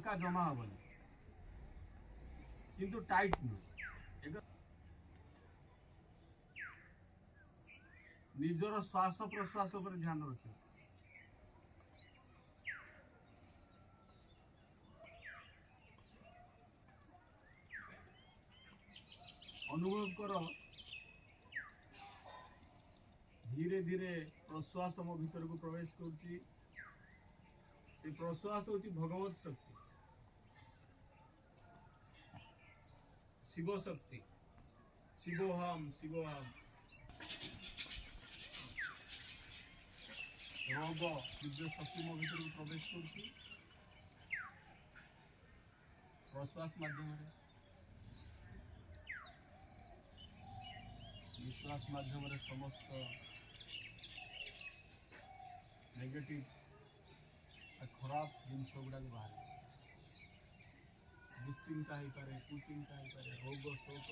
टंका जमा हेनी किंतु टाइट नुह निजर श्वास प्रश्वास पर ध्यान रख अनुभव कर धीरे धीरे प्रश्वास मो भीतर को प्रवेश कर प्रश्वास हूँ भगवत शक्ति शिव शक्ति शिवोहम शिवोहम रोग दिव्य शक्ति मो भीतर को प्रवेश कर प्रश्वास माध्यम निश्वास माध्यम समस्त नेगेटिव खराब जिनस गुड़ाक बाहर दुश्चिंता हो पारे कुचिंता हो पारे रोग शोक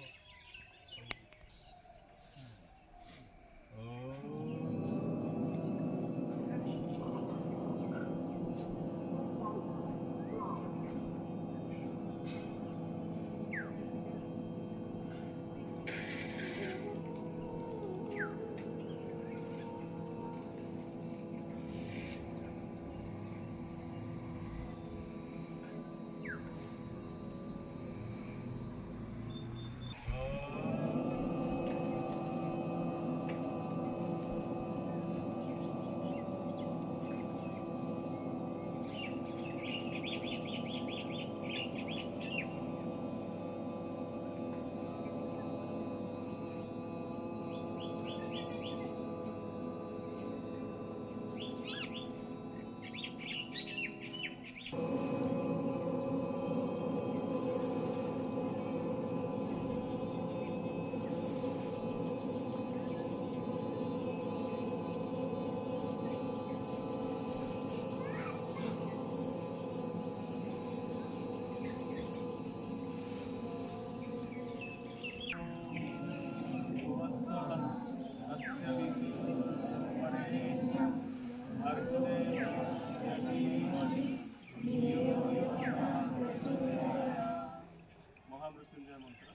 महामृत्युंजय मंत्र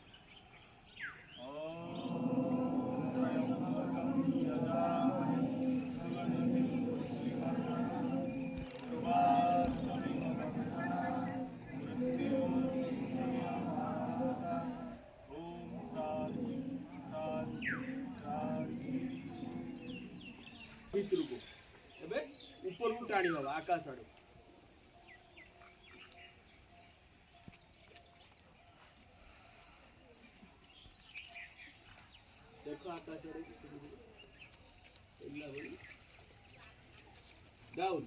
ऊपर को टाणी बाबा आकाश आड़ देखो आकाश आड़ डाउन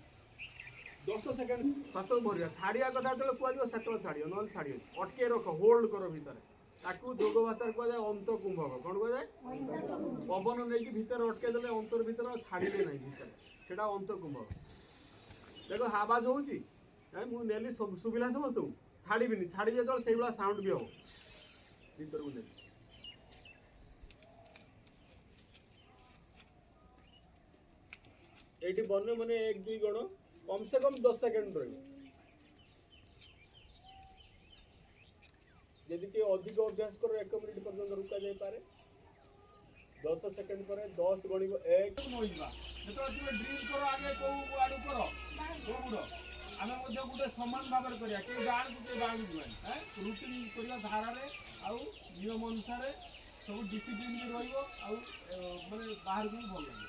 10 सेकंड फसल भरिया छाड़िया कथा जो कहल से छाड़ ना छाड़ अटके रख होल्ड कर भितर ताकू जोग भाषा कह जाए अंत कुंभक कौन कह जाए पवन नहीं भितर अटके देले अंतर भितर छाड़िले ना भितर सेटा अंत कुंभक देखो आवाज होची मुझे सुविला समस्त छाड़बी छाड़ी जो से साउंड भी हम भीतर को नेली ये बने मैंने 1-2 गण कम से कम 10 सेकंड रही कि अधिक अभ्यास कर 1 मिनिट पर्यंत रुका जाए पारे 10 सेकंड पर 10 गणी को 1 ड्रिल कर आगे को आडू कर आम गोटे समान भाव में करिया के गाँव को गाँव जुआन रुटीन करवा धारा आउ नियम अनुसार सब डिसिप्लिन भी रही माने बाहर को भल लगे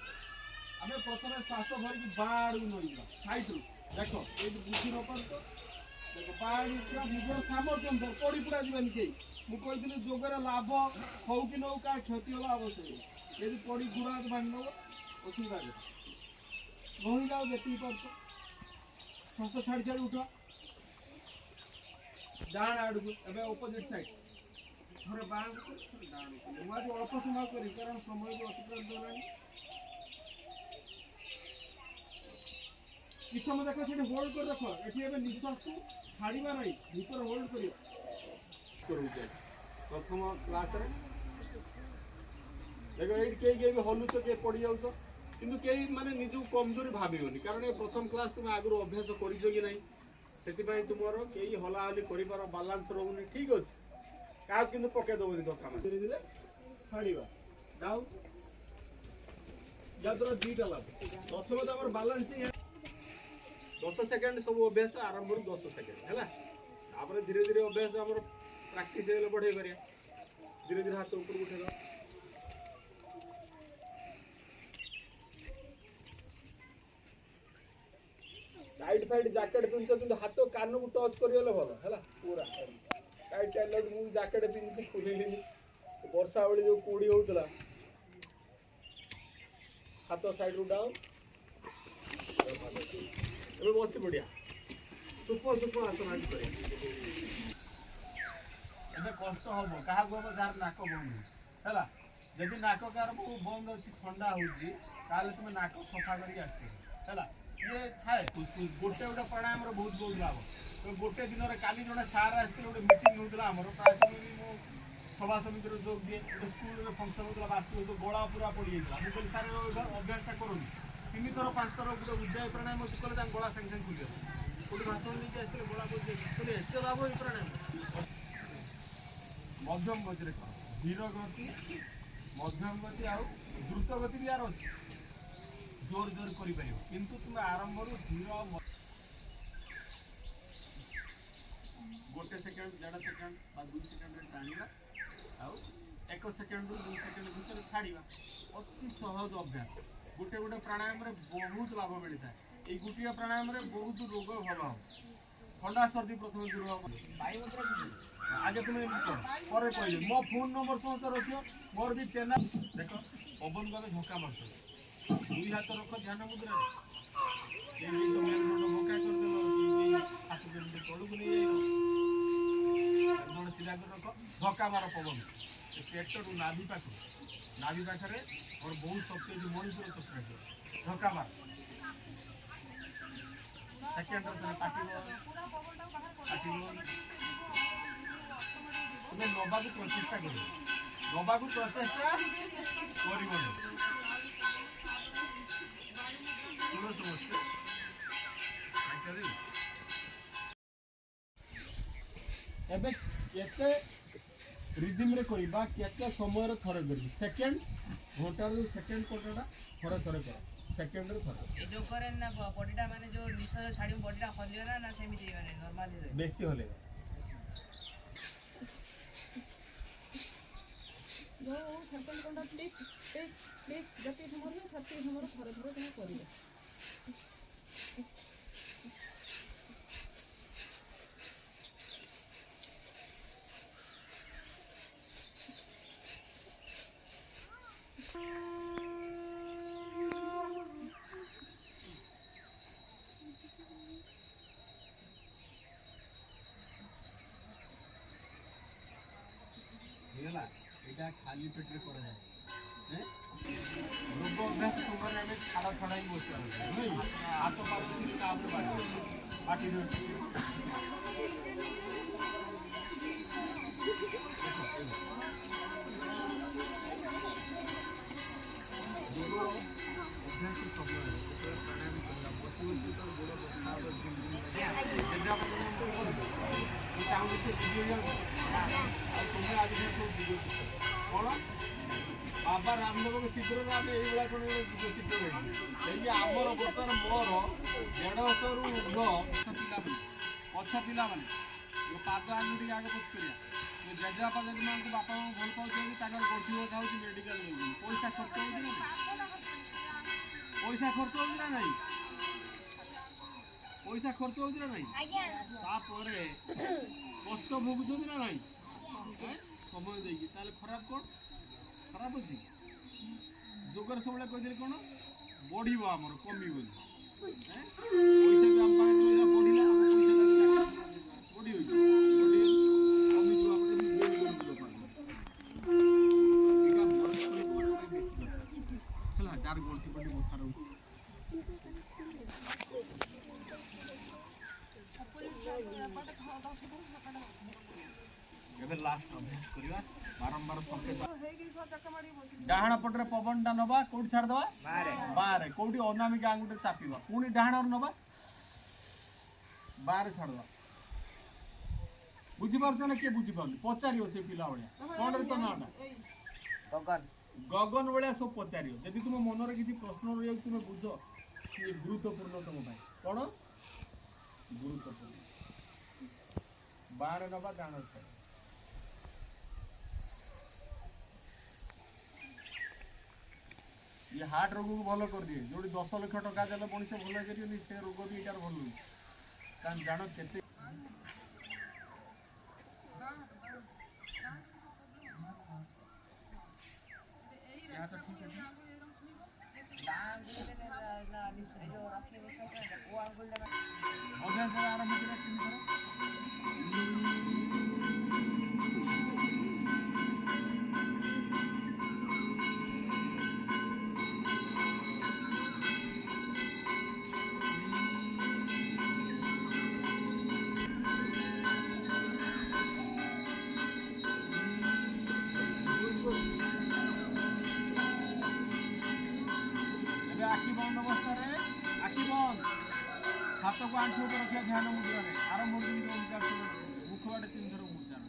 आम प्रथम श्वास भरिक बाड़ नईजा सैड रू देख ये बुद्धि रख देख बाड़ निजर सामर्थ्य अनुसार पड़ी पुरा जानी कहीं मुझे जोगर लाभ हो कि नौ क्या क्षति होगा आवश्यक यदि पड़ी गुड़ा हाथ भांगी नब असुविधा रही जाओ जी पार्थ श्वास छाड़ी छाड़ी उठ डाण आड़ को एवं अपोजिट साइड थे बाण मुझे अल्प समय करी कारण समय भी अतिक्रम गलानी कि समय देख से होल्ड कर रख ये निश्वास को छाड़ा नहीं भीतर होल्ड कर प्रथम क्लास देख ये हलुच किए पड़ जाऊच कि माने निज कमजोरी भावन कारण ये प्रथम क्लास तुम आगु अभ्यास कर कि ना ସେଥିପାଇଁ ତୁମର କେହି ହଲାହଲି କରିବାର ବାଲାନ୍ସ ରହୁନି। ଠିକ୍ ଅଛି, କାହାକୁ କିନ୍ତୁ ପକେଇ ଦେବନି ଦରକାର। ଧୀରେ ଧୀରେ ଛାଡ଼ିବା ଯାଉ। ଯାଦ୍ୱାରା ଦୁଇଟା ଲାଭ। ପ୍ରଥମେ ତ ଆମର ବାଲାନ୍ସିଂ 10 ସେକେଣ୍ଡ ସବୁ ଅଭ୍ୟାସ ଆରମ୍ଭରୁ 10 ସେକେଣ୍ଡ ହେଲା। ତାପରେ ଧୀରେ ଧୀରେ ଅଭ୍ୟାସ ଆମର ପ୍ରାକ୍ଟିସ୍ ହେଇଗଲେ ବଢ଼େଇ ପାରିବା। ଧୀରେ ଧୀରେ ହାତ ଉପରକୁ ଉଠେଇବା। टाइट फाइट जैकेट पिंधुଛ କିନ୍ତୁ ହାତ କାନକୁ ଟଚ୍ କରିଗଲେ ଭଲ ହେଲା। ପୁରା ଟାଇଟ୍ ଟାଇଟ୍ ମୁଁ ଜ୍ୟାକେଟ ପିନ୍ଧିକି ଖୋଲିଲିନି। ବର୍ଷା ବେଳେ ଯୋଉ କୁହୁଡ଼ି ହଉଥିଲା। ହାତ ସାଇଡରୁ ଡାଉନ୍। ଏବେ ବସି ପଡ଼ିଆ। ସୁପ ଆସନ ଆଜି କରିବା। ଏବେ କଷ୍ଟ ହବ କାହାକୁ ହବ ଯାହାର ନାକ ବନ୍ଦ ହେଲା। ଯଦି ନାକ କାହାର ବନ୍ଦ ଅଛି ଥଣ୍ଡା ହଉଛି ତାହେଲେ ତୁମେ ନାକ ସଫା କରିକି ଆସିବ ହେଲା। ये थाए गोटे गोटे प्राणायाम बहुत बहुत लाभ। तो गोटे दिन में काली जड़े सार आसते गोटे मीटिंग होता आम प्राय समय भी मो सभा समिति जोग दिए। गोटे स्कूल में फंक्शन होता बार्षिक तो गला पूरा पड़ जाता। मुझे सार अभ्यासटा करूँ 3 थर 5 थर गोटे उज्जय प्राणायाम अच्छी कले गला सागे सागे खुल गोटे भाषण नहीं आसते गला बोले एत लाभ ये प्राणायाम। मध्यम गति धीर गति मध्यम गति आउ द्रुत गति भी यार अच्छी जोर जोर करि परियो किंतु तुम आरंभ रु धीर गोटे सेकेंड 1.5 सेकेंड बा 2 सेकेंड रे टाणीबा आउ 1 सेकेंड रु 2 सेकेंड भीतर छाड़ीबा। अति सहज अभ्यास। गोटे गोटे प्राणायाम रे बहुत लाभ मिलता है। ए गुटिया प्राणायाम रे बहुत रोग भल हो। ठंडा सर्दी प्रथम दूर हो। आगे तुम पर कहियो मो फोन नंबर समस्त रखियो। मोर भी चैनल देखो पवन गले झोका मारतो 2 हाथ रख ध्यान मुद्रा ये तो मेन रोड भोका कर देलो हाथ जल्दी तळु को नहीं जाइलो दोन सीधा कर रख धक्का मार पवन पेट रु नाभि पाखरे और बहुत शक्ति जो मणिपुर शक्ति धक्का मार सेकेंड रे पाटी तुम्हें नबा को प्रचेष्टा करो नबा को प्रचेष्टा करिवो एबे केते रिदिम रे करिबा केते समय रे थरे करिबा सेकंड घंटा रे सेकंड कोटाटा थरे थरे कर सेकंड रे थरे जो करे ना बॉडीटा माने जो निश्वास छाडी बॉडीटा हलियो ना सेमिति माने नॉर्मली बेसी हले जो सेकंड कोटा क्लिक टिक क्लिक जति समय सति समय थरे थरे तमे करिबा। हेला एटा खाली पेट रे करा जाय हैं रोग अभ्यास तुमर हमें खाड़ा खाड़ा ही बस नहीं हाथ पार की काम रे पाटी रे देखो अभ्यास सब है प्राणायाम करला बसी बसी तो गोड़ बखा और जिंदगी बाबा रामदेव के शीघ्र शीघ्र आमर बर्तमान मोर 150 रु ऊर्ध पछ पिला पाद आगे आगे पछ कर जेजेबापा जेजेमा बापा भल पाँच गोटी बता मेडिकल पैसा खर्च पैसा खर्च हो नहीं पैसा खर्च हो नहीं कष्ट भोगुं ना ना समय देखिए खराब कौन खराब अच्छी जोगर सब कहते कौन बढ़ आमर कम पैसा भी आम पाखे बढ़ला बढ़ जार गलती पटी बखा रही लास्ट अभ्यास करवा बारंबार डाहाण पटरे पवनटा नबा कोठी छाड़ दबा बारे कोठी अनामिका आंगुटे चापिबा पुणी डाहाण नबा बाहर छाड़ बुझीपार ना किए बुझीपार पचार से पिला भाया कौन रे तो नाटा ଏଇ ଗଗନ गगन भाया सब पचार जदि तुम मनर किसी प्रश्न रही तुम बुझ कि गुरुत्वपूर्ण तुम भाई कौन गुरुत्वपूर्ण बाहर नवा डाण छाड़ ये हार्ट रोग को भल कर दिए जो 10 लाख टका देले मनुष्य भल कर से रोग भी यार भल कारण जान केते यहाँ तो ठीक है ଯୋଉ ରଖି ବସେଇଛନ୍ତି କୋଉ ଆଙ୍ଗୁଳିରେ मजा से आरंभ करा चिन्ह करो आखि बंद अवस्था आखि बंद हाथ को आंठू पर रखिया ध्यान मुद्रा रे आरंभ होगी जो उच्चार मुख बाटे 3 थर उच्चारण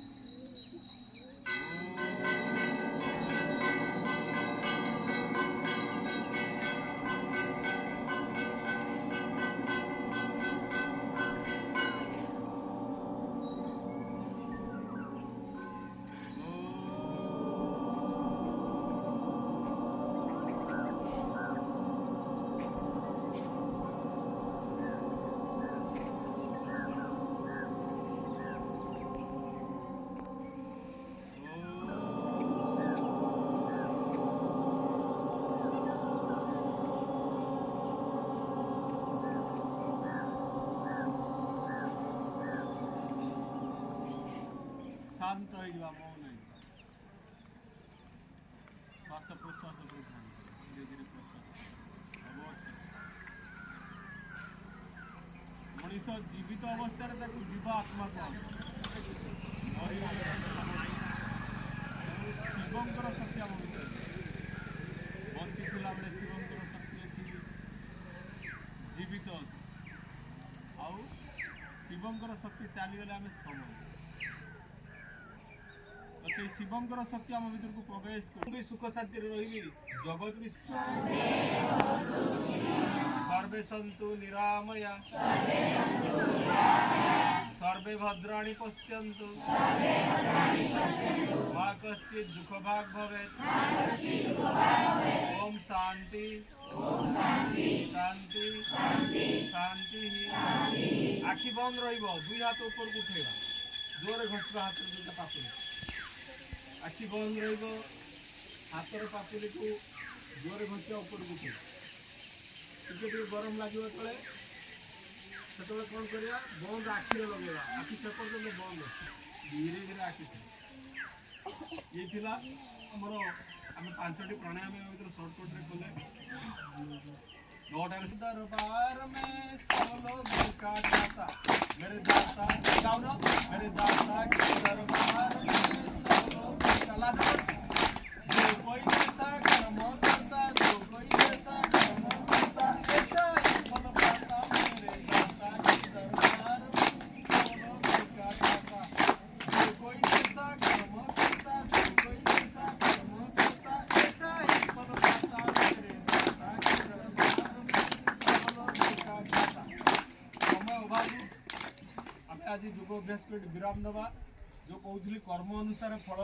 शांत हो जावा मौन है श्वास प्रश्वास पर ध्यान धीरे धीरे प्रश्वास मनीष जीवित अवस्था जीव आत्मा कौन शिवंकर शक्ति आम भर बंची थिला बेले शिवंकर शक्ति अच्छी जीवित अच्छी आउ शिवंकर शक्ति चलीगले आम समय तो से शिवंकर शक्ति आम भर को प्रवेश कर सुख शांति रही जगत भी सर्वे सन्तु निरामया सर्वे भद्राणि पश्यन्तु मा कश्चित् दुःख भाग् भवेत् ओम शांति शांति शांति आखि बंद रहिबो दुई हाथ ऊपर को उठेबा जोरे घसबा हाथ दुटा पापुली आखि बंद रहिबो हाथर पापुली को जोरे घसिया ऊपर को उठेबा टिके गरम लगे तले से कौन करिया बंद आखि लगेगा आखि से पर्यटन बंद धीरे धीरे आखि ये थिला हमर आम 5टी प्राणायाम भीतर सर्टकट रे कले दरबार में सब लोग का खाता मेरे दाता गाओ ना मेरे दाता के दरबार में सब लोग चला जा जो कोई ऐसा कर्म करता जो कोई ऐसा कर्म करता ऐसा ही फल पाता मेरे दाता के दरबार में सब लोग का खाता जो कोई ऐसा कर्म करता जो कोई ऐसा कर्म करता ऐसा ही फल पाता मेरे दाता के दरबार में सब लोग का खाता समय अभाव आम आज योग अभ्यास कर विराम दबा जो कहूली कर्म अनुसार फल